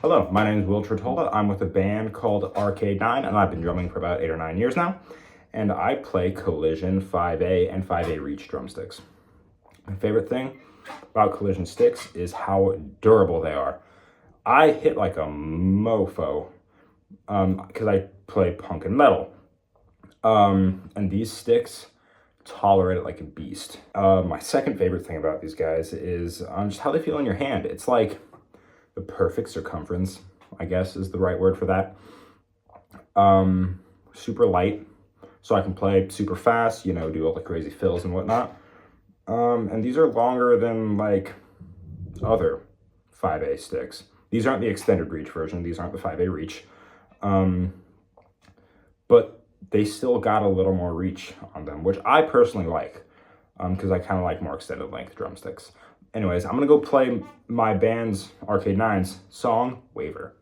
Hello, my name is Will Tretola. I'm with a band called Arcade 9, and I've been drumming for about 8 or 9 years now. And I play Collision 5A and 5A Reach drumsticks. My favorite thing about Collision sticks is how durable they are. I hit like a mofo because I play punk and metal. And these sticks tolerate it like a beast. My second favorite thing about these guys is just how they feel in your hand. It's like the perfect circumference, I guess is the right word for that. Super light, so I can play super fast, do all the crazy fills and whatnot. And these are longer than like other 5A sticks. These aren't the extended reach version. These aren't the 5A reach. But they still got a little more reach on them, which I personally like, because I kind of like more extended length drumsticks. Anyways, I'm gonna go play my band's Arcade 9's song, Waver.